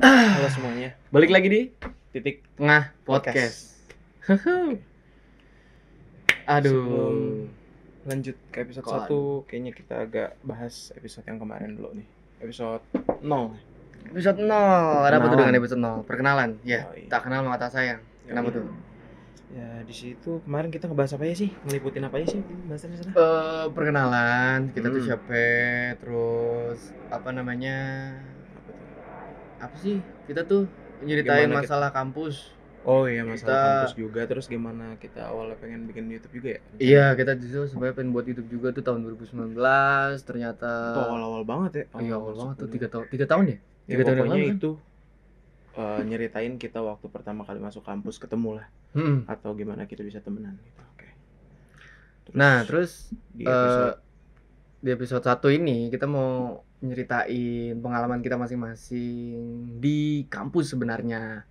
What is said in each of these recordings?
Halo semuanya, Balik lagi di titik tengah podcast. podcast. Sebelum Aduh, lanjut ke episode Kok 1, kayaknya kita agak bahas episode yang kemarin dulu nih. Episode 0. episode 0. Ada apa tuh Perkenalan. dengan episode 0? Perkenalan. Ya, Yoi. tak kenal maka tak sayang. Kenapa Yoi. tuh? Ya di situ kemarin kita ngebahas apa ya sih? Ngeliputin apa ya sih bahasannya sana? Perkenalan, kita tuh Hmm. siapa, terus apa namanya? Apa tuh? Apa sih? Kita tuh nyeritain Gimana masalah kampus. Oh iya, masalah Kita- kampus juga. Terus gimana kita awalnya pengen bikin YouTube juga ya? Iya, kita justru sebenarnya pengen buat YouTube juga tuh tahun 2019. Ternyata Itu awal-awal banget ya. Iya, awal masuk banget tuh kuliah. 3 tahun ya? Ya 3 tahun yang pokoknya lalu kan? itu nyeritain kita waktu pertama kali masuk kampus ketemu lah. Hmm. Atau gimana kita bisa temenan gitu. Oke. Terus di episode di episode 1 ini kita mau nyeritain pengalaman kita masing-masing di kampus sebenarnya.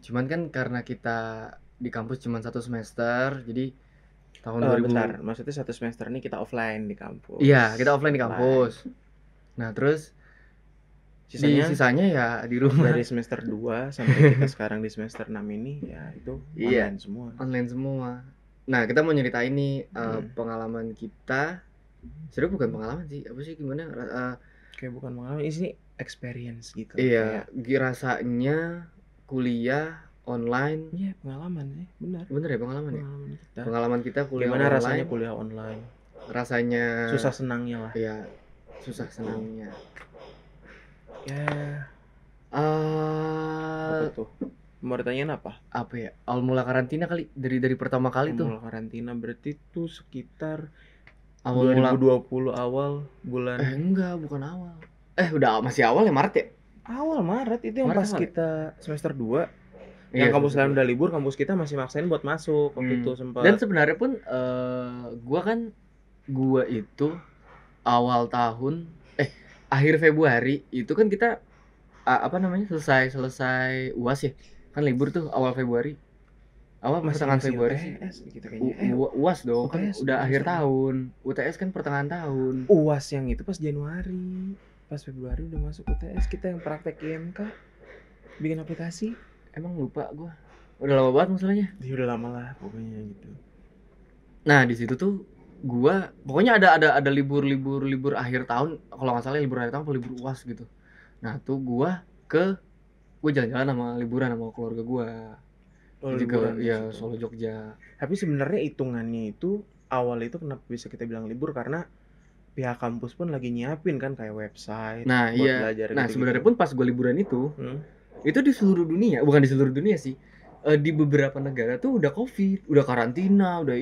Cuman kan karena kita di kampus cuma 1 semester, jadi tahun 2000. bentar, maksudnya 1 semester ini kita offline di kampus. Iya, kita offline di kampus. Nah, terus sisanya ya di rumah. Dari semester 2 sampai kita sekarang di semester 6 ini ya itu Iya. online semua. Online semua. Nah, kita mau nyeritain nih pengalaman kita. Sebenarnya bukan pengalaman sih, apa sih gimana? Kayak bukan pengalaman, ini experience gitu. Iya, rasanya kuliah online. Iya, pengalaman ya, benar. Bener ya pengalaman ya? Pengalaman kita. Pengalaman kita kuliah Gimana online. rasanya kuliah online? Rasanya Susah senangnya lah. Iya, susah senangnya. Ya, Eh, apa tuh? Mau ditanyain apa? apa ya? Awal mula karantina kali, dari pertama kali tuh. Awal karantina berarti tuh sekitar Awal mula 2020 awal bulan. enggak, bukan awal. Udah masih awal ya, Maret ya? Awal Maret itu yang Maret pas awal ya? kita semester 2. Iya, Yang kampus semester lain udah libur, kampus kita masih maksain buat masuk waktu itu sempat. Dan sebenarnya pun gua itu awal tahun akhir Februari itu kan kita selesai UAS ya. Kan libur tuh awal Februari. Pertengahan Februari sih. UTS gitu kayaknya. UAS dong, kan UTS, udah akhir UTS. tahun. UTS kan pertengahan tahun. UAS yang itu pas Januari. Pas Februari udah masuk UTS, kita yang praktek IMK bikin aplikasi. Emang lupa gua. Udah lama banget masalahnya. Ya udah lama lah pokoknya gitu. Nah, di situ tuh gua pokoknya ada libur akhir tahun, kalau nggak salah libur akhir tahun atau libur UAS gitu. Nah, tuh gua jalan-jalan liburan sama keluarga gua. Jadi ke Solo, Jogja. Tapi sebenarnya hitungannya itu awal itu kenapa bisa kita bilang libur karena pihak kampus pun lagi nyiapin kan kayak website Nah, buat iya. belajar Nah, gitu-gitu. sebenarnya pun pas gua liburan itu di seluruh dunia, bukan di seluruh dunia sih. Di beberapa negara tuh udah Covid, udah karantina, udah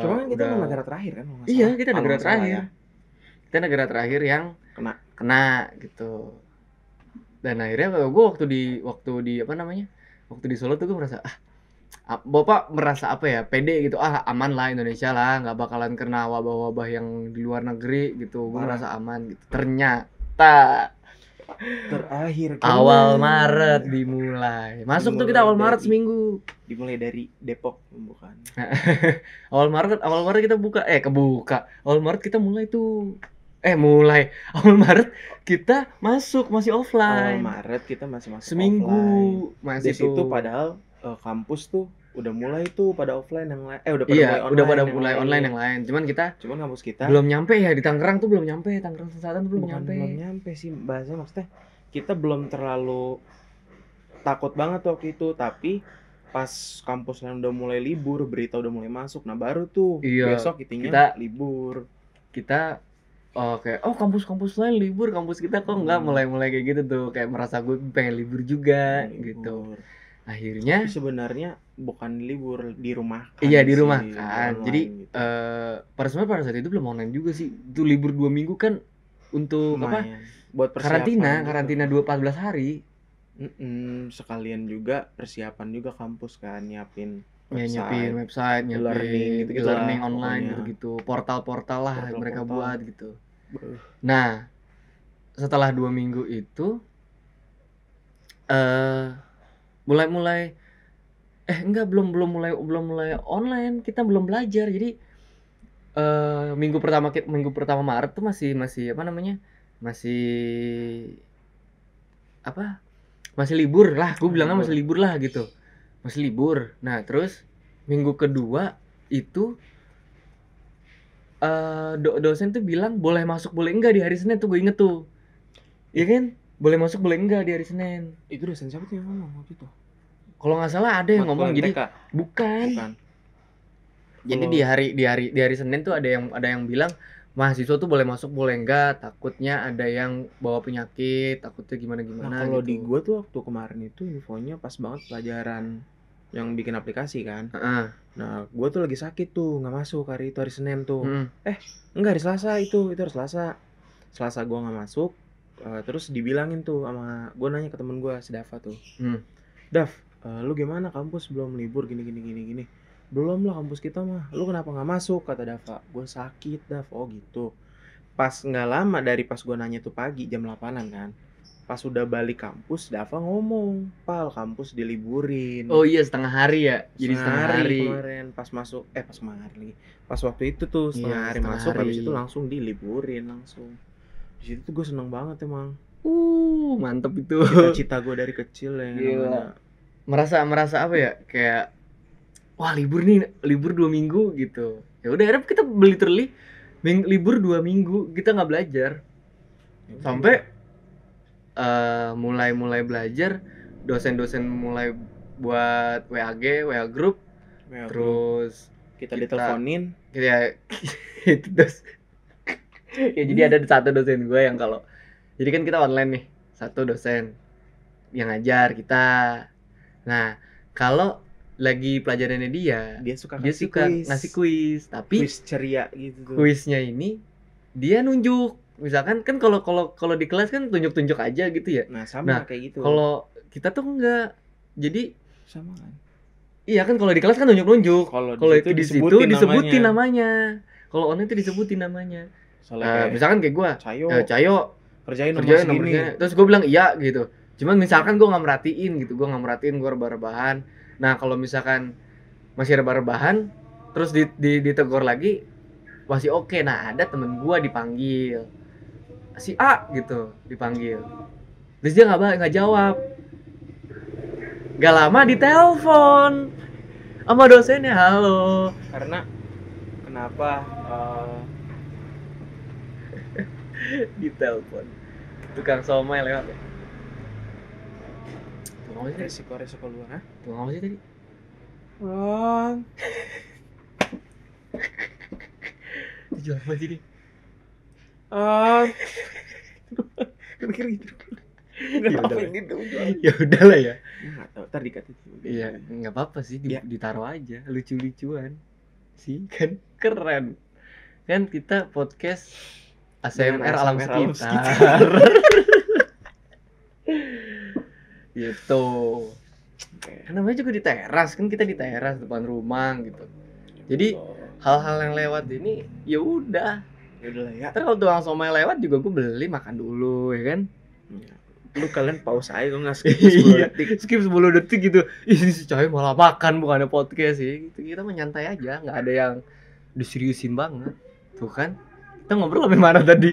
Cuma kan kita negara terakhir kan kalau nggak Iya, salah. kita Kalau negara nggak salah terakhir. ya. Kita negara terakhir yang Kena. gitu. Dan akhirnya gue waktu di Solo tuh gue merasa Bapak merasa pede gitu, aman lah Indonesia lah, nggak bakalan kena wabah-wabah yang di luar negeri gitu. Gue merasa aman gitu. Ternyata Terakhir awal Maret dimulai. Masuk tuh kita awal Maret seminggu. Dimulai dari Depok bukan. Awal Maret kita kebuka. Awal Maret kita mulai tuh. Awal Maret kita masuk masih offline. Awal Maret kita masih masuk seminggu offline. masih Di situ tuh. padahal kampus tuh udah mulai tuh pada offline yang lain. Udah pada mulai online yang lain. Cuman kampus kita belum nyampe ya di Tangerang tuh, belum nyampe. Tangerang Selatan tuh belum nyampe sih bahasanya, maksudnya kita belum terlalu takut banget waktu itu, tapi pas kampus lain udah mulai libur, berita udah mulai masuk, nah baru tuh besok kita libur. Kita kayak kampus lain libur, kampus kita kok enggak, mulai kayak gitu tuh, kayak merasa gue pengen libur juga gitu. Akhirnya sebenarnya bukan libur, di rumah kan. Iya, di rumah kan. Jadi gitu. pada saat itu belum online juga sih. Itu libur 2 minggu kan untuk buat persiapan karantina 14 hari. Sekalian juga persiapan juga kampus kan, nyiapin website, nyiapin learning online gitu. Portal-portal lah mereka buat gitu. Nah, setelah 2 minggu itu belum mulai online, kita belum belajar. Jadi minggu pertama Maret tuh masih masih libur lah, gue bilangnya masih libur lah gitu, masih libur. Nah terus minggu kedua itu dosen tuh bilang boleh masuk boleh enggak di hari Senin tuh, gue inget tuh. Iya kan? Boleh masuk boleh enggak di hari Senin. Itu dosen siapa tuh yang ngomong waktu itu? Kalau nggak salah ada yang ngomong, jadi bukan. Jadi di hari Senin tuh ada yang bilang mahasiswa tuh boleh masuk boleh enggak, takutnya ada yang bawa penyakit, takutnya gimana Nah kalau gitu. di gua tuh waktu kemarin itu infonya pas banget pelajaran yang bikin aplikasi kan. Nah gua tuh lagi sakit tuh, nggak masuk hari itu, hari Senin tuh. Enggak, hari Selasa itu hari Selasa gua nggak masuk. Terus dibilangin tuh sama gua, nanya ke temen gua si Dava tuh, Dav, lu gimana kampus belum libur gini. Belum lah kampus kita mah, lu kenapa nggak masuk, kata Dava. Gue sakit Dav. Oh gitu. Pas nggak lama dari pas gue nanya tuh pagi jam 8-an kan, pas udah balik kampus Dava ngomong, Pal kampus diliburin. Oh iya, setengah hari ya, jadi setengah hari kemarin pas masuk pas kemarin lagi, pas waktu itu tuh setengah hari masuk, habis itu langsung diliburin langsung. Di situ tuh gue seneng banget emang. Mantep itu. Cita-cita gue dari kecil ya namanya. Merasa apa ya, kayak wah libur 2 minggu gitu. Ya udah akhirnya kita literally libur 2 minggu kita nggak belajar. Sampai mulai belajar, dosen mulai buat WA group, terus kita diteleponin. Ya itu ya jadi ada satu dosen gue yang kalau jadi kan kita online nih, satu dosen yang ngajar kita. Nah kalau lagi pelajarannya dia suka ngasih kuis, tapi kuis ceria gitu tuh. Kuisnya ini dia nunjuk, misalkan kan kalau di kelas kan tunjuk aja gitu ya. Nah sama kayak gitu. Kalau kita tuh enggak, jadi sama kan. Iya kan, kalau di kelas kan nunjuk. Kalau itu disebutin namanya. Kalau online itu disebutin namanya. Misalkan kayak gua, Cayo kerjain nomor segini. Terus gua bilang iya gitu. Cuman misalkan gua nggak merhatiin, gua rebah-rebahan. Nah kalau misalkan masih rebah-rebahan, terus ditegur lagi, masih oke. Nah ada temen gua dipanggil, si A gitu dipanggil, terus dia nggak jawab. Gak lama ditelepon sama dosennya, halo. Karena kenapa? Ditelepon tukang somai lewat ya. Resiko luar, ha? Tukang apa sih tadi? Ron. Jual apa sih nih? Pikir gitu. Ya udahlah ya. Nggak tahu, ntar dikata itu. Iya, nggak apa-apa sih, ditaruh aja, lucu-lucuan sih, kan keren. Kan kita podcast ASMR alam sekitar. Gitu. Namanya juga di teras, kan kita di teras depan rumah gitu. Jadi hal-hal yang lewat ini ya udah lah ya. Terus kalau tukang somai lewat juga gue beli makan dulu ya kan. Lu kalian pause aja, kok nggak skip 10 detik. Skip 10 detik gitu. Ini si Coy malah makan, bukannya podcast sih gitu. Kita menyantai aja, nggak ada yang diseriusin banget. Tuh kan, kita ngobrol sampai mana tadi?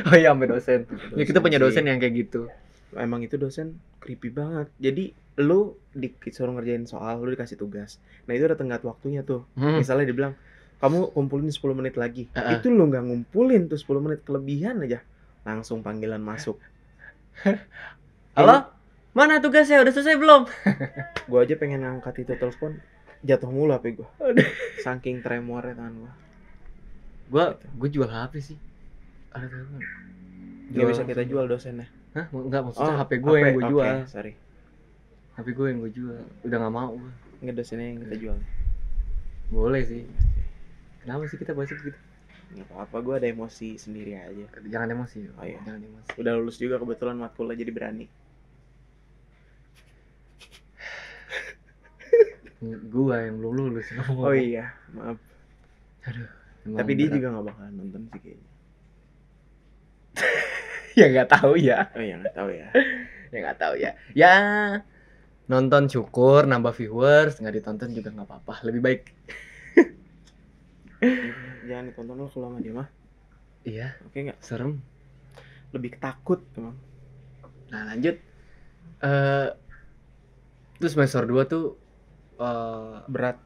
Oh iya, sampai dosen. Ya kita punya dosen yang kayak gitu. Emang itu dosen creepy banget. Jadi lu disuruh ngerjain soal, lu dikasih tugas. Nah itu ada tenggat waktunya tuh. Misalnya dia bilang, kamu kumpulin 10 menit lagi. Itu lu nggak ngumpulin tuh 10 menit, kelebihan aja, langsung panggilan masuk. Halo? Mana tugasnya? Udah selesai belum? Gua aja pengen ngangkat itu telepon, jatuh mulu HP gua. Saking tremornya tangan gua. Gua jual HP sih. Ada telepon. Gak bisa kita jual dosennya. Hah? Enggak, maksudnya HP gue yang gue jual. Sorry. HP gue yang gue jual. Udah gak mau gue. Nggak, dosennya yang kita jual. Boleh sih. Kenapa sih kita bahas gitu? Nggak apa-apa, gue ada emosi sendiri aja. Jangan emosi. Oh iya. Jangan emosi. Udah lulus juga kebetulan matkulnya, jadi berani. Gua yang belum lulus. Oh iya, maaf. Aduh. Tapi dia juga nggak bakalan nonton sih kayaknya. Ya nggak tahu ya. Oh ya nggak tahu ya. Ya nggak tahu ya. Ya nonton syukur, nambah viewers, nggak ditonton juga nggak apa-apa. Lebih baik. Jangan ditonton lo kalau sama dia mah. Iya. Oke nggak? Serem. Lebih takut emang. Nah lanjut. Eh Terus semester 2 tuh Berat.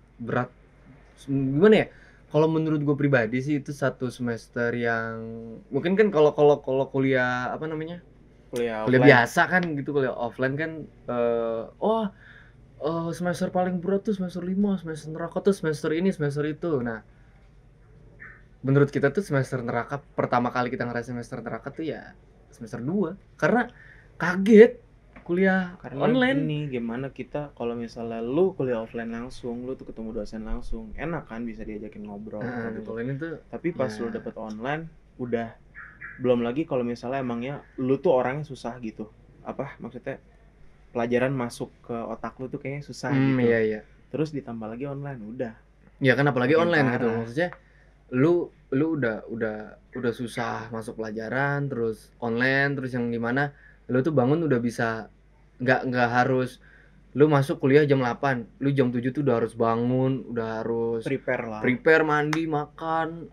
Gimana ya? Kalau menurut gue pribadi sih itu satu semester yang mungkin kan kalau kalau kalau kuliah apa namanya? Kuliah Kuliah offline. biasa kan gitu, kuliah offline kan semester paling berat tuh semester 5, semester neraka tuh semester ini, semester itu. Nah, menurut kita tuh semester neraka pertama kali kita ngerasain semester neraka tuh ya semester 2 karena kaget kuliah Karena online. gini, gimana kita kalau misalnya lu kuliah offline langsung, lu tuh ketemu dosen langsung, enak kan bisa diajakin ngobrol gitu. Kalau ini tuh Tapi pas ya, lu dapet online, udah belum lagi kalau misalnya emangnya lu tuh orangnya susah gitu. Apa maksudnya pelajaran masuk ke otak lu tuh kayaknya susah gitu. iya iya. Terus ditambah lagi online, udah Ya kan apalagi makin online gitu. parah. Maksudnya lu udah susah masuk pelajaran terus online terus yang dimana lu tuh bangun udah bisa nggak harus lu masuk kuliah jam 8 lu jam 7 tuh udah harus bangun udah harus Prepare lah. prepare mandi makan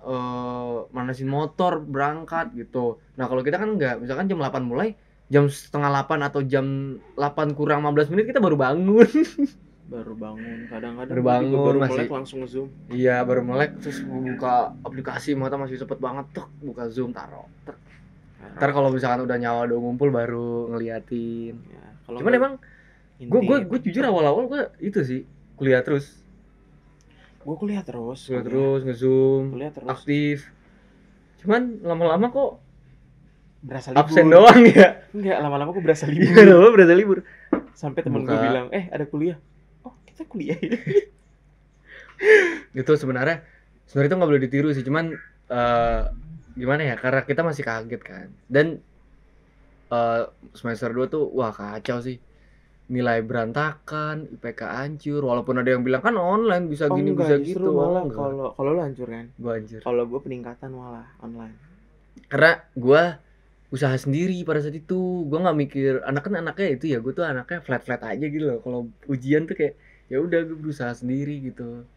manasin motor berangkat gitu. Nah kalau kita kan nggak, misalkan jam 8 mulai jam setengah 8 atau jam 8 kurang 15 menit kita baru bangun. Baru bangun, kadang-kadang Baru gua juga bangun baru masih melek langsung Zoom. iya baru melek terus buka aplikasi mata masih cepet banget tuh buka Zoom taruh. Ntar kalau misalkan udah nyawa udah ngumpul baru ngeliatin. Ya, kalau Cuman emang gue inti jujur awal-awal gue itu sih kuliah terus gue kuliah terus, nge-zoom kuliah terus. aktif. Cuman lama-lama kok Berasa libur. absen doang ya. Enggak, lama-lama gue berasa libur. Iya lama berasa libur. Sampai temen gue bilang, ada kuliah. Oh, kita kuliah ya. Gitu sebenarnya itu nggak boleh ditiru sih. Cuman gimana ya? Karena kita masih kaget kan. Dan semester 2 tuh wah kacau sih. Nilai berantakan, IPK hancur. Walaupun ada yang bilang kan online bisa gini enggak, bisa justru gitu. malah Enggak. kalau lu hancur kan. Gua hancur. Kalau gue peningkatan malah online. Karena gua usaha sendiri pada saat itu. Gua nggak mikir anaknya itu ya. Gue tuh anaknya flat aja gitu loh. Kalau ujian tuh kayak ya udah gue berusaha sendiri gitu.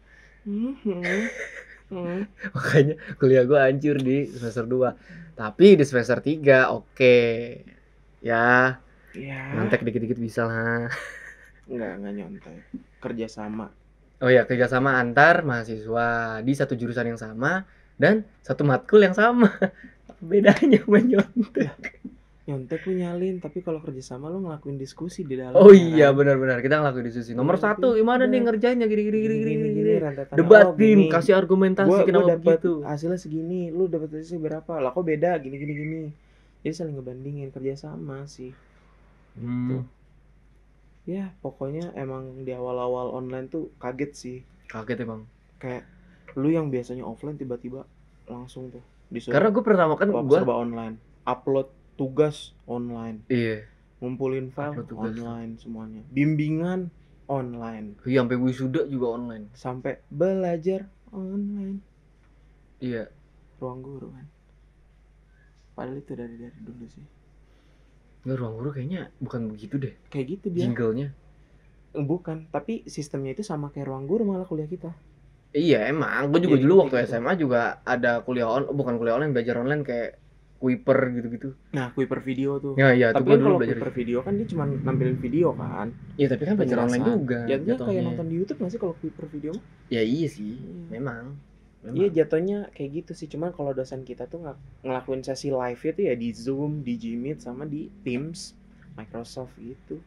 Makanya kuliah gua hancur di semester 2. Tapi di semester 3 oke. Ya, nyontek dikit-dikit bisa lah. Enggak nyontek. Kerjasama. Oh ya, kerjasama antar mahasiswa di satu jurusan yang sama dan satu matkul yang sama. Bedanya sama nyontek. Nyontek lu nyalin, tapi kalau kerjasama lu ngelakuin diskusi di dalam. Oh iya benar-benar kita ngelakuin diskusi. Nomor 1 gimana nih ngerjainnya gini. Debatin, kasih argumentasi kenapa begitu. Hasilnya segini, lu dapat hasilnya berapa? Lah kok beda gini. Jadi saling ngebandingin, kerjasama sih. Gitu. Ya pokoknya emang di awal-awal online tuh kaget sih. Kaget emang. Kayak lu yang biasanya offline tiba-tiba langsung tuh disuruh. Karena gue pertama kan gue serba online, upload tugas online, iya, ngumpulin file online semuanya, bimbingan online, iya sampai wisuda juga online, sampai belajar online. Iya, ruang guru kan. Padahal itu dari dulu sih. Nggak, ruang guru kayaknya bukan begitu deh. Kayak gitu dia. Jinglenya. Bukan, tapi sistemnya itu sama kayak ruang guru malah kuliah kita. Iya emang, gue juga dulu waktu SMA juga ada bukan kuliah online, belajar online kayak Kuiper gitu-gitu. Nah, Kuiper video tuh. Ya, tapi kan kalau Kuiper video kan dia cuma nampilin video kan. Iya, tapi kan belajar online juga. Jatuhnya kayak nonton di YouTube nggak sih kalau Kuiper video? Ya iya sih, memang. Iya jatuhnya kayak gitu sih. Cuman kalau dosen kita tuh ngelakuin sesi live itu ya di Zoom, di Gmeet sama di Teams, Microsoft gitu.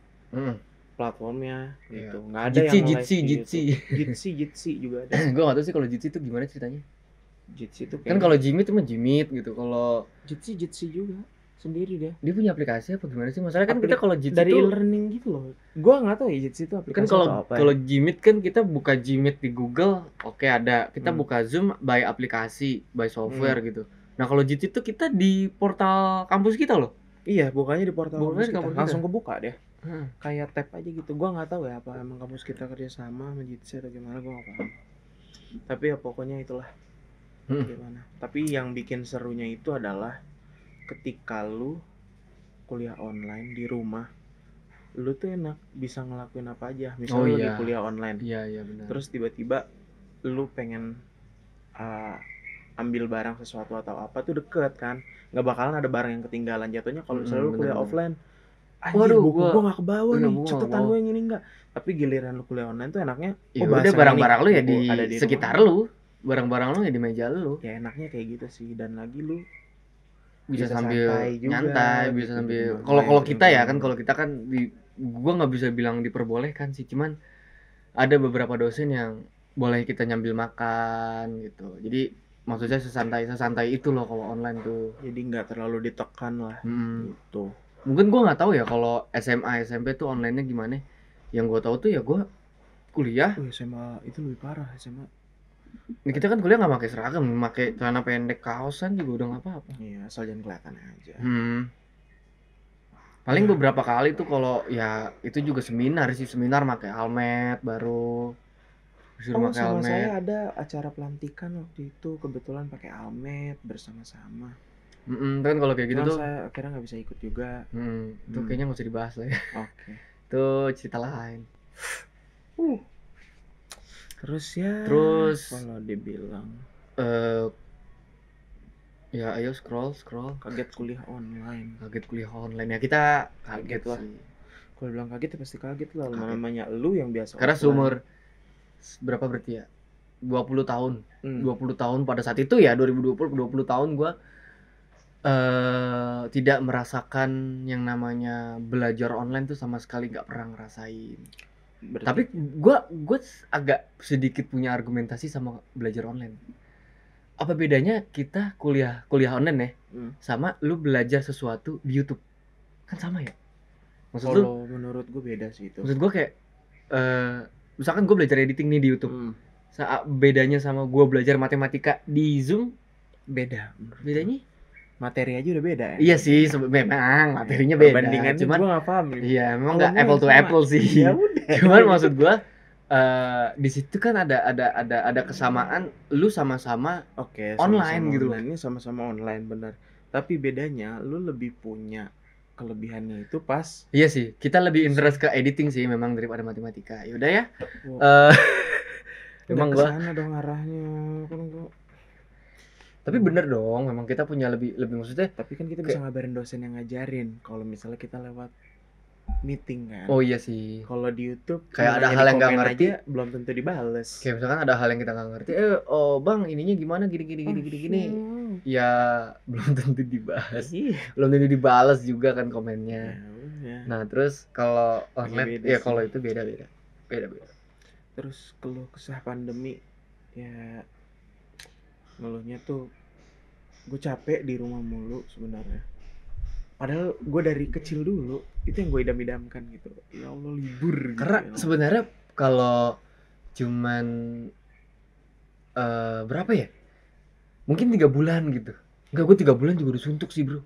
Platformnya gitu. Nggak ada Jitsi juga ada. Gue nggak tahu sih kalau Jitsi itu gimana ceritanya. Jitsi itu kan kalau Gmeet itu mah Gmeet gitu. Kalau Jitsi juga sendiri dia punya aplikasi apa gimana sih? Masalahnya kan kita kalau Jitsi dari e-learning gitu loh. Gua nggak tahu ya Jitsi itu aplikasi kan kalau Gmeet kan kita buka Gmeet di Google, oke ada. Kita buka Zoom by aplikasi, by software gitu. Nah, kalau Jitsi itu kita di portal kampus kita loh. Iya, bukannya di portal kampus kita. Langsung kebuka deh. Kayak tab aja gitu. Gua nggak tahu ya apa emang kampus kita kerja sama Jitsi atau gimana, gua nggak paham. Tapi ya pokoknya itulah. Gimana? Tapi yang bikin serunya itu adalah ketika lu kuliah online di rumah, lu tuh enak bisa ngelakuin apa aja. Misalnya lu lagi kuliah online. Iya benar. Terus tiba-tiba lu pengen ambil barang sesuatu atau apa tuh deket kan, nggak bakalan ada barang yang ketinggalan. Jatuhnya kalau misalnya lu kuliah offline, Anjir, buku gue gak kebawa iya, nih, cetetan gue yang ini enggak. Tapi giliran lu kuliah online tuh enaknya, ya udah barang-barang lu ya di sekitar lu, barang-barang lu ya di meja lu. Ya enaknya kayak gitu sih, dan lagi lu bisa sambil nyantai, bisa gitu, sambil kalau kita ya kan, kalau kita kan gua nggak bisa bilang diperbolehkan sih, cuman ada beberapa dosen yang boleh kita nyambil makan gitu. Jadi maksudnya sesantai itu loh kalau online tuh. Jadi nggak terlalu ditekan lah gitu. Mungkin gua nggak tahu ya kalau SMA SMP tuh online-nya gimana. Yang gua tahu tuh ya gua kuliah. SMA itu lebih parah SMA. Ini kita kan kuliah nggak pakai seragam, pakai celana pendek kaosan juga udah nggak apa-apa. Iya, asal jangan kelihatan aja. Paling beberapa kali tuh kalau ya itu juga seminar pakai helmet baru. Sama helmet. Saya ada acara pelantikan waktu itu, kebetulan pakai helmet bersama-sama. Kan kalau kayak gitu tuh saya akhirnya nggak bisa ikut juga. Itu kayaknya nggak usah dibahas lah ya. Oke. Itu cerita lain. Terus kalau dibilang ya ayo scroll kaget kuliah online ya, kita kaget lah sih. Kalau bilang kaget ya pasti kaget lah, namanya lu yang biasa karena seumur berapa berarti ya 20 tahun 20 tahun pada saat itu ya 2020 tahun gue tidak merasakan yang namanya belajar online tuh sama sekali, nggak pernah ngerasain. Tapi gue agak sedikit punya argumentasi sama belajar online. Apa bedanya kita kuliah online ya sama lu belajar sesuatu di YouTube? Kan sama ya? Kalau menurut gue beda sih itu. Maksud gue kayak misalkan gue belajar editing nih di YouTube. Bedanya sama gue belajar matematika di Zoom beda. Bedanya? Materi aja udah beda ya? Iya sih, memang materinya beda. Perbandingannya cuman gue gak paham. Iya, memang nggak apple to apple sih. Ya udah. Cuman maksud gue di situ kan ada kesamaan, lu sama-sama online gitu loh. Ini sama-sama online benar. Tapi bedanya lu lebih punya kelebihannya itu pas. Iya sih, kita lebih interest ke editing sih memang daripada matematika. Yaudah ya. Memang gua kesana dong arahnya kan gua. Tapi bener dong, memang kita punya lebih maksudnya. Tapi kan kita bisa ngabarin dosen yang ngajarin. Kalau misalnya kita lewat meeting kan. Oh iya sih. Kalau di YouTube kayak ada hal yang nggak ngerti aja, belum tentu dibales. Kayak misalkan ada hal yang kita nggak ngerti, bang ininya gimana gini. Ya belum tentu dibahas. Belum tentu dibales juga kan komennya. Nah terus kalau online ya kalau itu beda. Terus keluh kesah pandemi ya, ngeluhnya tuh gue capek di rumah mulu sebenarnya. Padahal gue dari kecil dulu itu yang gue idam-idamkan gitu. Ya Allah libur gitu. Karena sebenarnya kalau cuman berapa ya? Mungkin 3 bulan gitu. Enggak, gue 3 bulan juga udah suntuk sih bro.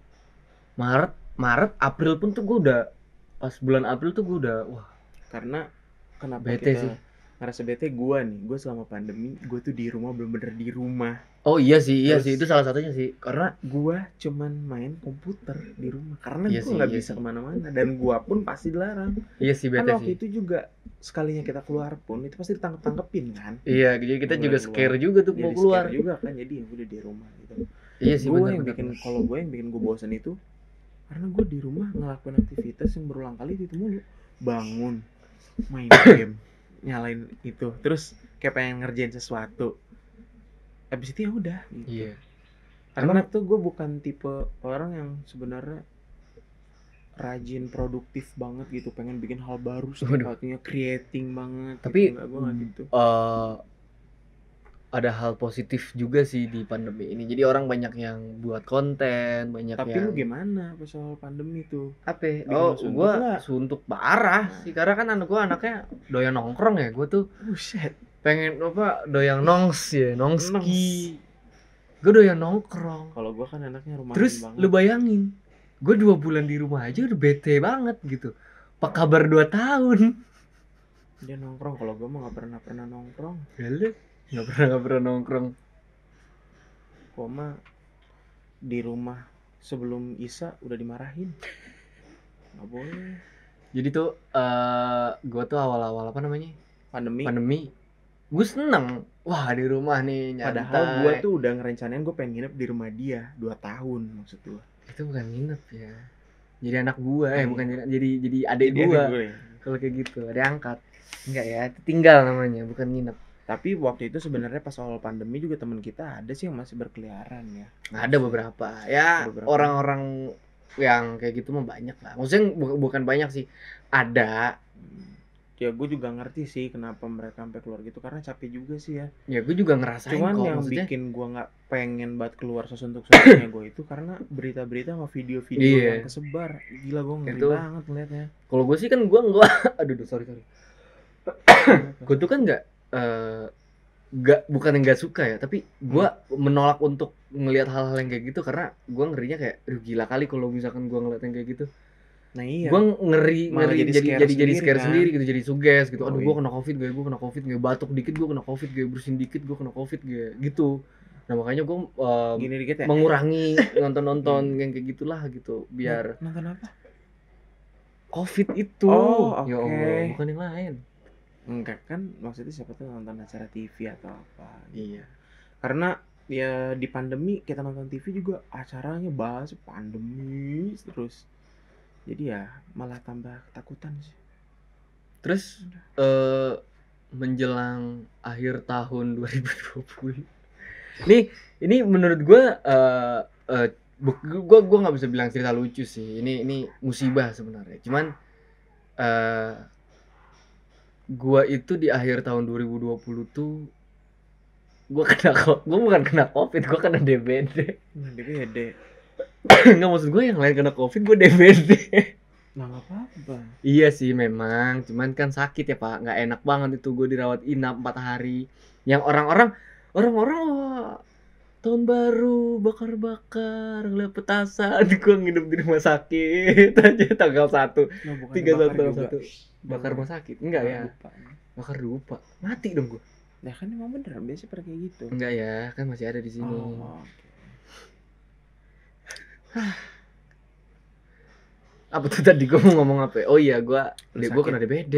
Maret, April pun tuh gue udah, pas bulan April tuh gue udah wah. Karena kenapa bete kita sih. Ngerasa bete gue selama pandemi gue tuh di rumah, bener-bener di rumah. Oh iya sih itu salah satunya sih, karena gue cuman main komputer di rumah karena gue nggak bisa kemana-mana dan gue pun pasti dilarang. Iya sih bete kan waktu sih. itu juga sekalinya kita keluar pun itu pasti ditangkep-tangkepin kan. Iya, jadi kita juga scare juga tuh mau keluar. Scare juga kan, jadi udah di rumah gitu. Iya sih benar. Gue yang bikin gue bosan itu karena gue di rumah ngelakuin aktivitas yang berulang kali itu mulu, bangun, main game, nyalain itu, terus kayak pengen ngerjain sesuatu, habis itu ya udah gitu. Iya. Karena tuh gue bukan tipe orang yang sebenarnya rajin, produktif banget gitu, pengen bikin hal baru setiap waktunya, creating banget. Tapi gitu. Gue nggak gitu. Ada hal positif juga sih di pandemi ini. Jadi orang banyak yang buat konten, banyak tapi yang. Tapi lu gimana pas soal pandemi tuh? Apa? Gua suntuk parah sih, karena kan gue anaknya doyan nongkrong ya. Gue tuh buset. Pengen doyan nongski. Gue doyan nongkrong. Kalau gue kan anaknya rumahan terus banget. Lu bayangin, gue 2 bulan di rumah aja udah bete banget gitu. Apa kabar 2 tahun? Dia nongkrong, kalau gue mah nggak pernah nongkrong. Nggak pernah nongkrong. Gue mah di rumah sebelum Isa udah dimarahin. Nggak boleh. Jadi tuh gue tuh awal-awal apa namanya? Pandemi. Gue seneng. Wah di rumah nih nyantai. Padahal gue tuh udah ngerencanain gue pengen nginep di rumah dia 2 tahun maksud gue. Itu bukan nginep ya. jadi anak gua, bukan jadi adik gua. Kalau kayak gitu, ada angkat. Enggak ya, tinggal namanya, bukan nginep. Tapi waktu itu sebenarnya pas awal pandemi juga teman kita ada sih yang masih berkeliaran ya. Ada beberapa. Ya, orang-orang yang kayak gitu mah banyak lah. Maksudnya bukan banyak sih. Ada. Ya gue juga ngerti sih kenapa mereka sampai keluar gitu, karena capek juga sih ya. Ya gue juga ngerasain. Cuman yang maksudnya bikin gue nggak pengen banget keluar sesuntuk-suntuknya gue itu karena berita-berita sama video-video yang kesebar. Gila, gue ngeri banget ngeliatnya. Kalau gue sih kan gue aduh sorry. Gue tuh kan bukan nggak suka ya, tapi gue menolak untuk ngelihat hal-hal yang kayak gitu karena gue ngerinya kayak gila kali kalau misalkan gue ngeliat yang kayak gitu. Nah iya. Gue ngeri jadi scare sendiri gitu, jadi suges gitu. Aduh, gue kena covid gue batuk dikit gue kena covid gue bersin dikit gue kena covid gue gitu. Nah makanya gue ya? Mengurangi nonton yang kayak gitulah gitu biar. Nonton apa? Covid itu. Oh, ya Allah, bukan yang lain. Enggak kan, maksudnya siapa tuh nonton acara TV atau apa? Iya. Karena ya di pandemi kita nonton TV juga acaranya bahas pandemi terus. Jadi ya malah tambah ketakutan sih. Terus menjelang akhir tahun 2020. Ini menurut gue gue nggak bisa bilang cerita lucu sih. Ini musibah sebenarnya. Cuman gue itu di akhir tahun 2020 tuh gue bukan kena covid, gue kena DBD. DBD. Nggak, maksud gue yang lain kena covid, gue DBD. Nah, nggak apa-apa. Iya sih memang, cuman kan sakit ya Pak, nggak enak banget itu gue dirawat inap 4 hari. Yang orang-orang tahun baru bakar-bakar ngeliat petasan, gue nginep di rumah sakit aja tanggal 1 31 bakar rumah sakit. Enggak ya, bakar dupa, mati dong gue. Nah kan emang bener biasa pada kayak gitu. Enggak ya, kan masih ada di sini. Apa tuh tadi gue mau ngomong apa? Oh iya, gue kena DBD.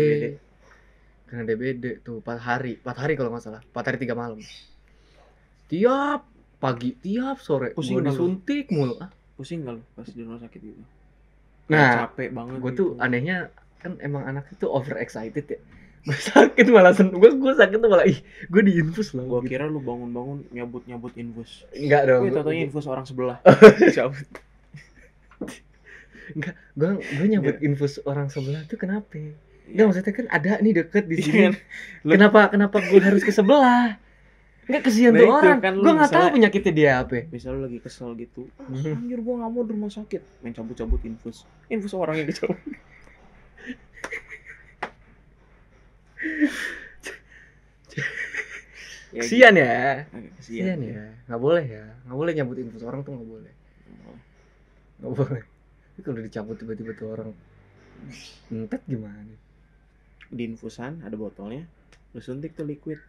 Kena DBD tuh 4 hari kalau nggak salah. 4 hari 3 malam. Tiap pagi, tiap sore gue disuntik mulu. Pusing nggak lu pas di rumah sakit gitu? Nah, capek banget. Gue tuh anehnya kan emang anak itu over excited ya. Gue sakit malah gue sakit tuh malah gue diinfus lah. Gue kira lu bangun-bangun nyabut infus. Enggak dong. Gue tau infus orang sebelah. Cabut. Enggak, gue nyambut infus orang sebelah tuh kenapa? Enggak, maksudnya kan ada nih deket di sini. Kenapa gue harus ke sebelah? Enggak, kesian tuh orang. Kan gue enggak tahu penyakitnya dia apa. Misal lu lagi kesel gitu. Anjir, gue enggak mau di rumah sakit. Main cabut infus. Infus orang yang dicabut. Kesian ya. Enggak boleh nyambut infus orang tuh enggak boleh. Tapi kalau dicabut tiba-tiba tuh orang entet gimana? Di infusan ada botolnya, lu suntik tuh liquid.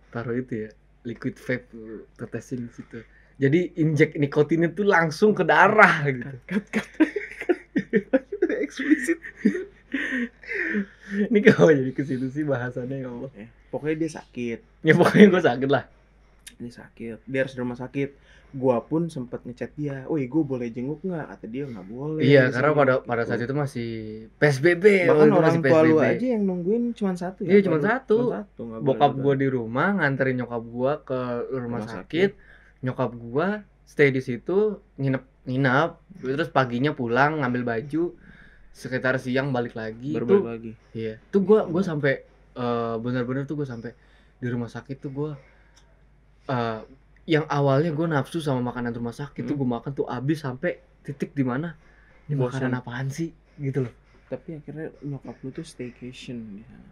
Taruh itu ya, liquid vape tetesin di situ. Jadi injek nikotinnya tuh langsung ke darah gitu. Cut. Eksplisit. Ini kalau jadi ke situ sih bahasannya ya Allah. Pokoknya dia sakit. Ya pokoknya gue sakit lah. Dia sakit, dia harus di rumah sakit. Gua pun sempet ngechat dia, "Woi, gue boleh jenguk nggak?" Kata dia nggak boleh. Iya, karena pada saat itu masih PSBB. Bahkan orang tua lu aja yang nungguin cuma satu ya. Iya, cuma satu. Bokap gua di rumah nganterin nyokap gua ke rumah sakit. Nyokap gua stay di situ, nginep. Terus paginya pulang ngambil baju. Sekitar siang balik lagi. Berbalik lagi. Iya. Tuh gua sampai benar-benar tuh gua sampai di rumah sakit tuh gua yang awalnya gue nafsu sama makanan rumah sakit tuh gue makan tuh habis sampai titik di mana ini makanan apaan sih gitu loh. Tapi akhirnya nyokap lu tuh staycation di sana.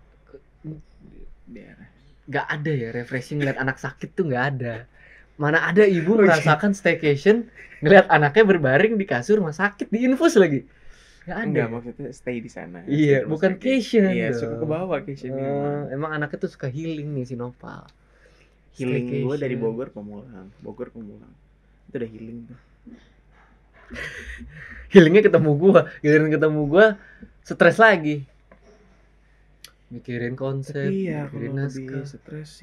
Gak ada ya refreshing ngeliat anak sakit tuh gak ada. Mana ada ibu merasakan staycation ngeliat anaknya berbaring di kasur rumah sakit diinfus lagi. Gak ada. Enggak, maksudnya stay di sana. Iya, bukan cation. Iya, suka ke bawah cationnya. Emang anaknya tuh suka healing nih si Nopal. Healing gue dari Bogor Pemulang. Itu udah healing tuh. Healingnya ketemu gue stres lagi. Mikirin konsep, mikirin naskah. Stres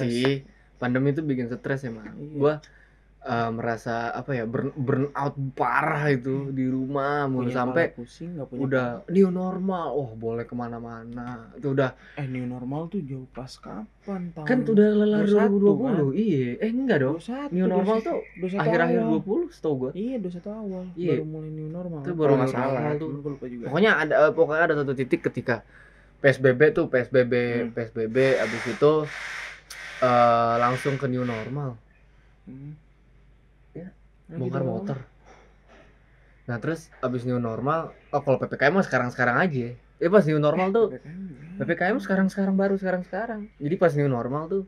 sih. Pandemi itu bikin stres emang. Iya. merasa apa ya, burn out parah itu di rumah mulu sampai pusing, udah new normal, boleh kemana-mana itu udah. New normal tuh jauh pas kapan tahun? Kan udah lelar 2020 kan? Iya, enggak dong. 21, New normal tuh akhir-akhir 20 setahu gua. Iya 21 awal. Iya. Baru mulai new normal. Itu baru new normal tuh. Pokoknya ada satu titik ketika PSBB abis itu langsung ke new normal. Ya, bongkar motor. Nah terus abis new normal, kalau PPKM mah sekarang aja. Pas new normal tuh PPKM sekarang baru sekarang. Jadi pas new normal tuh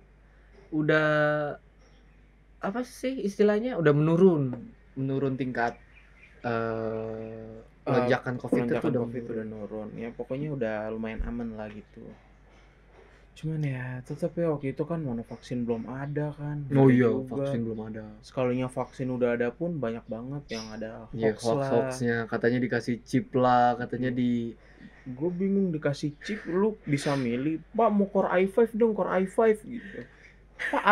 udah apa sih istilahnya, udah menurun tingkat lonjakan COVID itu udah nurun. Ya pokoknya udah lumayan aman lah gitu. Cuman ya tetap ya waktu itu kan mana vaksin belum ada kan. Oh iya, vaksin belum ada. Sekalinya vaksin udah ada pun banyak banget yang ada hoax-hoaxnya, katanya dikasih chip lah, katanya gue bingung dikasih chip, lu bisa milih, Pak mau Core i5 dong, Core i5 gitu. Pak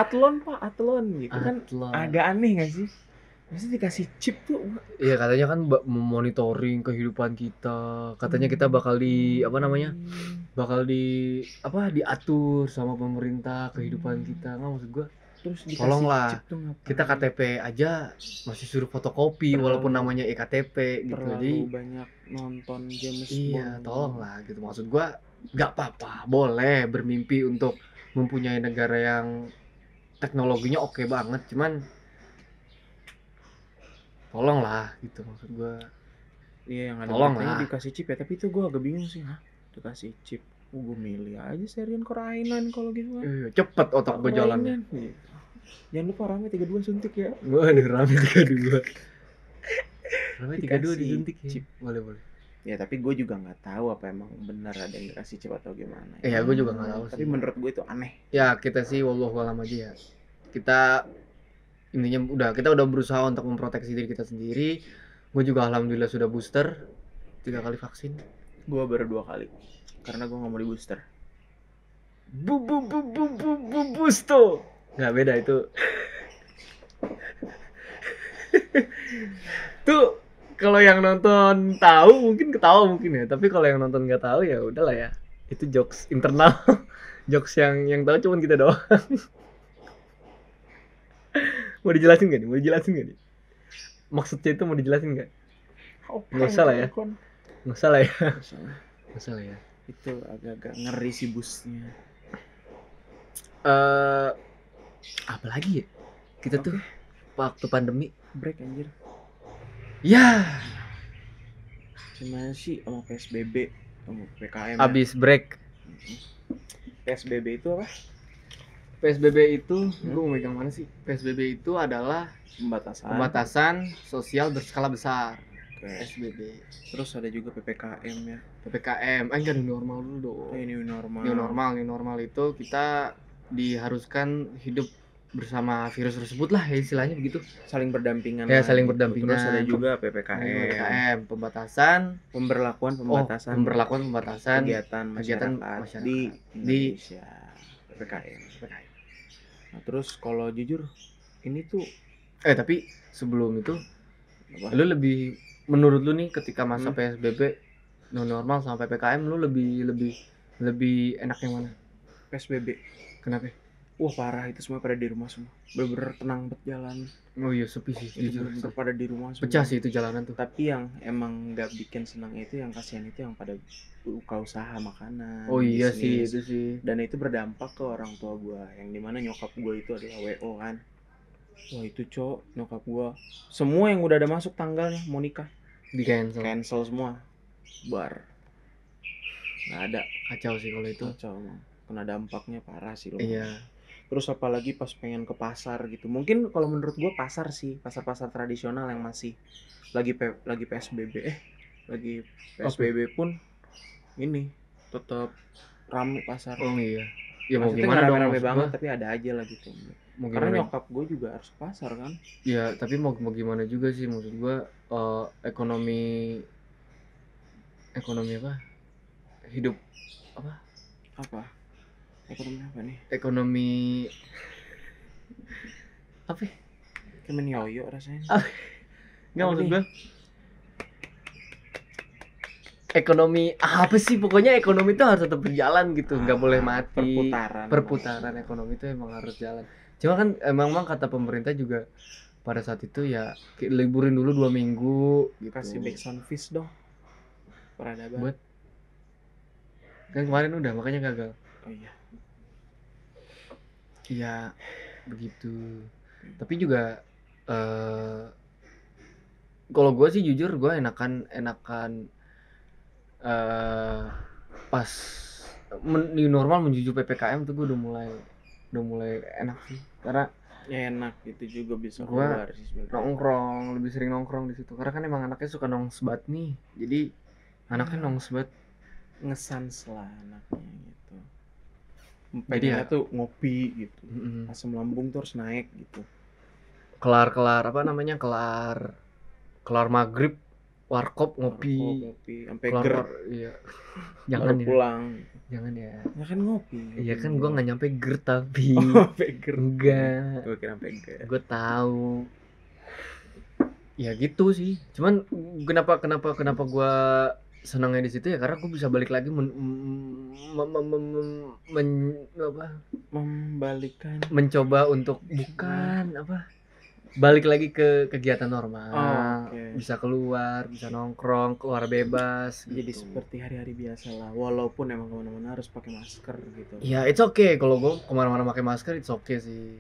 Athlon gitu kan agak aneh gak sih? Maksudnya dikasih chip tuh. Iya katanya kan memonitoring kehidupan kita. Katanya kita bakal diatur sama pemerintah kehidupan kita. Nggak, maksud gue terus tolonglah, kita KTP aja masih suruh fotokopi walaupun namanya EKTP gitu. Jadi banyak nonton James Bond. Iya, tolonglah gitu. Maksud gue nggak apa-apa, boleh bermimpi untuk mempunyai negara yang teknologinya oke banget, cuman tolonglah gitu maksud gue. Iya, yang ada katanya dikasih chip ya, tapi itu gue agak bingung sih. Dikasih chip, gue milih aja serian Core i9 kalau gitu kan. Iya, cepet otak gue jalannya. Jangan lupa Rame 32 suntik ya. Waduh, Rame 32. Rame 32 disuntik ya. Chip. Boleh. Ya tapi gue juga nggak tahu apa emang benar ada yang dikasih chip atau gimana. Iya, gue juga nggak tahu sih. Tapi menurut gue itu aneh. Ya kita sih wallahualam aja ya. Kita intinya kita udah berusaha untuk memproteksi diri kita sendiri. Gue juga alhamdulillah sudah booster 3 kali vaksin. Gue baru 2 kali karena gue nggak mau di booster. Boosto. Nggak beda itu. Tuh kalau yang nonton tahu mungkin ketawa mungkin ya, tapi kalau yang nonton nggak tahu ya udahlah ya. Itu jokes internal. Jokes yang tahu cuma kita doang. Mau dijelasin gak nih? Maksudnya itu mau dijelasin gak? Nggak usah lah ya. Nggak usah lah ya. Itu agak-agak ngeri sih busnya. Apa lagi ya? Kita tuh waktu pandemi break anjir. Ya. Gimana sih sama PSBB, sama PPKM? Abis break. PSBB itu apa? PSBB itu, gue mau megang mana sih? PSBB itu adalah pembatasan sosial berskala besar. PSBB. Terus ada juga PPKM ya. PPKM, enggak new normal dulu dong. New normal itu kita diharuskan hidup bersama virus tersebut lah ya, istilahnya begitu. Saling berdampingan. Ya, saling berdampingan. Terus ada juga PPKM, pemberlakuan pembatasan kegiatan masyarakat di Indonesia. PPKM. Nah, terus kalau jujur ini tuh tapi sebelum itu lu lebih, menurut lu nih ketika masa PSBB new normal sama PPKM, lu lebih enak yang mana? PSBB. Kenapa? Wah parah, itu semua pada di rumah semua. Bener-bener tenang banget jalan. Oh iya, sepi sih jujur. Pada di rumah semua. Pecah sih itu jalanan tuh. Tapi yang emang nggak bikin senang itu, yang kasihan itu yang pada buka usaha makanan. Oh iya sih, itu sih. Dan itu berdampak ke orang tua gue, yang dimana nyokap gue itu adalah WO kan. Wah itu nyokap gue, semua yang udah ada masuk tanggalnya mau nikah di cancel semua, nggak ada. Kacau sih kalau itu. Kacau emang, kena dampaknya parah sih loh. Iya. Terus apalagi pas pengen ke pasar gitu, mungkin kalau menurut gue pasar tradisional yang masih lagi PSBB lagi PSBB pun ini tetap rame pasar. Oh iya. Ya mau maksudnya gimana dong, rame banget tapi ada aja lah gitu. Karena nyokap gue juga harus pasar kan. Ya tapi mau gimana juga sih, maksud gue ekonomi apa? Hidup apa? Ekonomi apa nih? Ekonomi apa? Kayak main yoyo rasanya. Nggak, maksud gue ekonomi apa sih, pokoknya ekonomi itu harus tetap berjalan gitu, nggak boleh mati. Perputaran ekonomi itu emang harus jalan. Cuma kan emang kata pemerintah juga pada saat itu ya liburin dulu 2 minggu gitu. Kasih back sound fish dong peradaban buat kan kemarin udah, makanya gagal. Oh iya. Iya begitu. Tapi juga kalau gue sih jujur gue enakan pas new normal menuju PPKM tuh gue udah mulai enak sih, karena ya enak gitu juga bisa keluar sih sebenarnya. Lebih sering nongkrong di situ karena kan emang anaknya suka nongsbat nih, jadi anaknya nongsbat ngesans lah anaknya gitu. Pengennya tuh ngopi gitu, asam lambung tuh harus naik gitu. Kelar maghrib warkop ngopi sampai ger. Iya. Jangan ya. Pulang. Jangan ya. Ya kan ngopi. Iya kan gua enggak nyampe ger tapi. Sampai ger. Enggak. Gua kira sampai ger. Gua tahu. Ya gitu sih. Cuman kenapa gua senangnya di situ ya karena gua bisa balik lagi mencoba untuk balik lagi ke kegiatan normal. Bisa keluar, bisa nongkrong, keluar bebas gitu. Jadi seperti hari-hari biasa lah, walaupun emang kemana-mana harus pakai masker gitu. Ya it's okay, kalau gue kemana-mana pakai masker it's okay sih.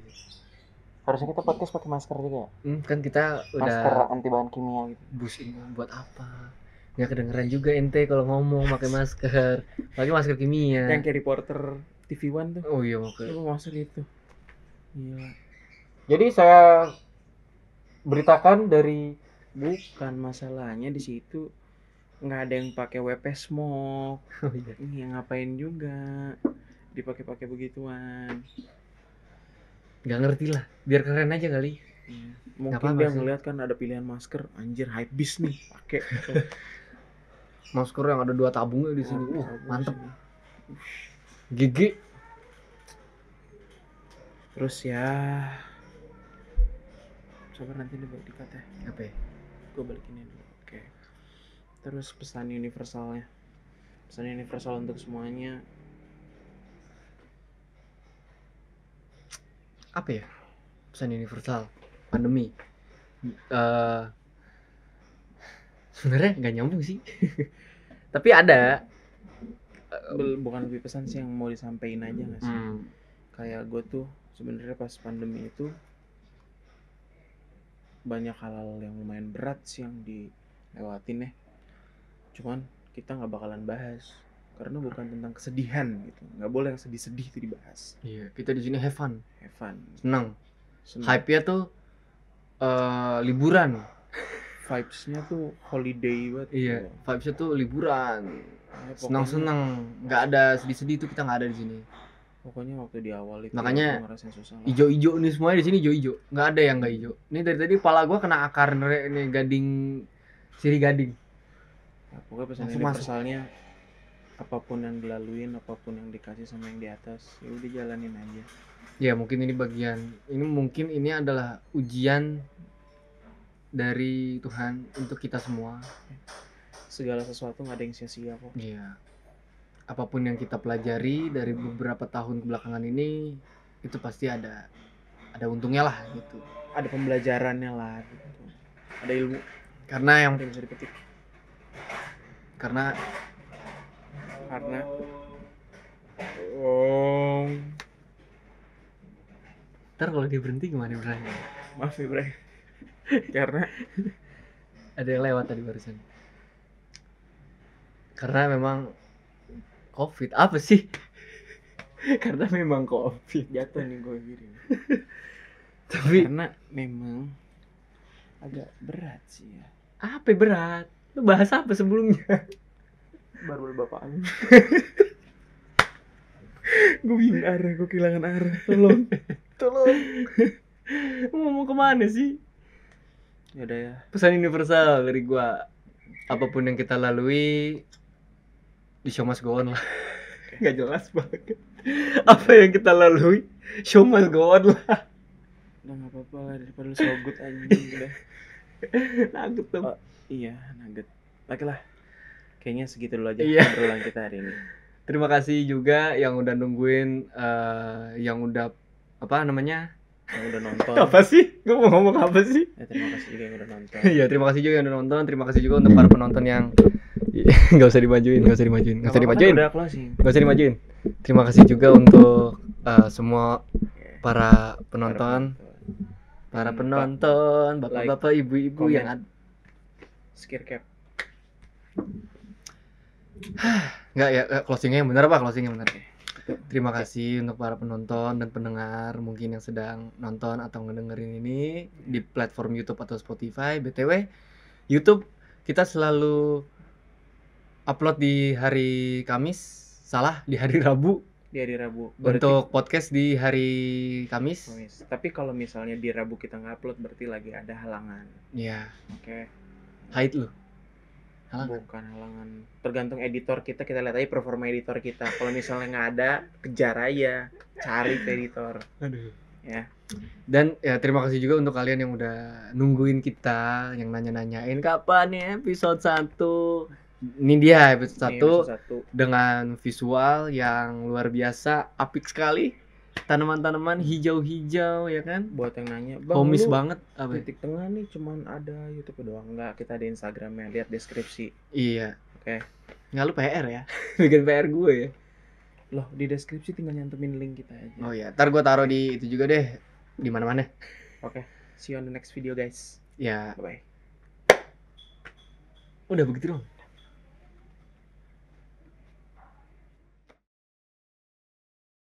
Harusnya kita podcast pakai masker juga. Kan kita udah masker anti bahan kimia gitu. Busin buat apa? Nggak kedengeran juga ente kalau ngomong pakai masker, pakai masker kimia. Yang kayak reporter TV One tuh. Oh iya makanya. Itu masker itu. Iya. Jadi saya beritakan dari bukan masalahnya di situ nggak ada yang pakai WP smoke. Oh iya. Ini ngapain juga dipakai begituan. Nggak ngerti lah, biar keren aja kali. Iya. Mungkin dia ngeliat kan ada pilihan masker, anjir hype beast nih, pakai. Masker yang ada 2 tabungnya di sini. Mantep. Gigi. Terus ya sabar nanti nih balik dikat ya. Apa ya? Gue balikin dulu. Oke. Terus pesan universalnya. Pesan universal untuk semuanya. Apa ya? Pesan universal. Pandemi. Sebenarnya nggak nyambung sih. Tapi ada. Bukan lebih pesan sih yang mau disampaikan aja nggak sih? Kayak gue tuh sebenarnya pas pandemi itu banyak hal-hal yang lumayan berat sih yang dilewatin ya. Cuman kita nggak bakalan bahas karena bukan tentang kesedihan gitu. Nggak boleh yang sedih-sedih itu dibahas. Iya, kita di sini have fun. Senang. Hype-nya tuh liburan. Vibes-nya tuh holiday banget. Iya, vibes-nya tuh liburan. Senang-senang, nggak ada sedih-sedih itu kita nggak ada di sini. Pokoknya waktu di awal itu makanya ijo-ijo nih semuanya di sini ijo-ijo, nggak ada yang nggak ijo. Ini dari tadi kepala gua kena akar ini sirih gading. Ya, pokoknya pesan universalnya apapun yang dilaluin, apapun yang dikasih sama yang di atas, ya udah jalanin aja. Ya mungkin ini adalah ujian dari Tuhan untuk kita semua. Segala sesuatu nggak ada yang sia-sia kok. Iya. Apapun yang kita pelajari dari beberapa tahun kebelakangan ini itu pasti ada untungnya lah gitu. Ada pembelajarannya lah gitu. Ada ilmu. Karena yang bisa dipetik. Karena ntar kalau dia berhenti gimana Bray? Maaf ya Bray. Karena ada yang lewat tadi barusan. Karena memang COVID apa sih? Karena memang COVID. Jatuh nih gue gini. Tapi karena memang agak berat sih ya. Apa berat? Lu bahas apa sebelumnya? Baru bapaknya. Gue bingung arah, gue kehilangan arah. Tolong. Ngomong kemana sih? Yaudah ya. Pesan universal dari gua. Apapun yang kita lalui, di show must go on lah. Nggak jelas banget. Apa yang kita lalui, show must go on lah. Udah nggak apa-apa lah daripada lu so good anjing udah. Nugget tuh. Oh, iya, nugget. Oke lah. Kayaknya segitu dulu aja Iya. obrolan kita hari ini. Terima kasih juga yang udah nungguin, yang udah apa namanya? Yang udah nonton. Apa sih? Gue mau ngomong apa sih? Terima kasih juga yang udah nonton. Iya, terima kasih juga yang udah nonton. Terima kasih juga untuk para penonton yang nggak usah dimajuin. Udah closing. Nggak usah dimajuin. Terima kasih juga untuk semua para penonton, bapak-bapak, ibu-ibu yang ada. Skir cap. Nggak ya, closingnya yang benar apa? Closingnya benar. Terima kasih untuk para penonton dan pendengar mungkin yang sedang nonton atau ngedengerin ini di platform YouTube atau Spotify. BTW, YouTube kita selalu upload di hari Kamis, di hari Rabu. Di hari Rabu. Berarti untuk podcast di hari Kamis. Tapi kalau misalnya di Rabu kita nge-upload berarti lagi ada halangan. Iya. Oke. Haid lu. Halangan. Bukan halangan. Tergantung editor kita lihat aja performa editor kita. Kalau misalnya nggak ada, kejar aja, cari ke editor. Aduh. Ya. Dan ya terima kasih juga untuk kalian yang udah nungguin kita, yang nanya-nanyain kapan ya episode 1. Ini dia episode 1 dengan visual yang luar biasa, apik sekali. Tanaman-tanaman hijau-hijau ya kan. Buat yang nanya, Bang, homies banget apa? Titik tengah nih cuman ada YouTube doang. Enggak, kita ada Instagramnya, lihat deskripsi. Iya. Oke. Nggak lu PR ya? Bikin PR gue ya. Loh, di deskripsi tinggal nyantumin link kita aja. Oh iya, ntar gue taruh di itu juga deh, di mana-mana. Oke. See you on the next video guys. Ya. Bye. Udah begitu dong.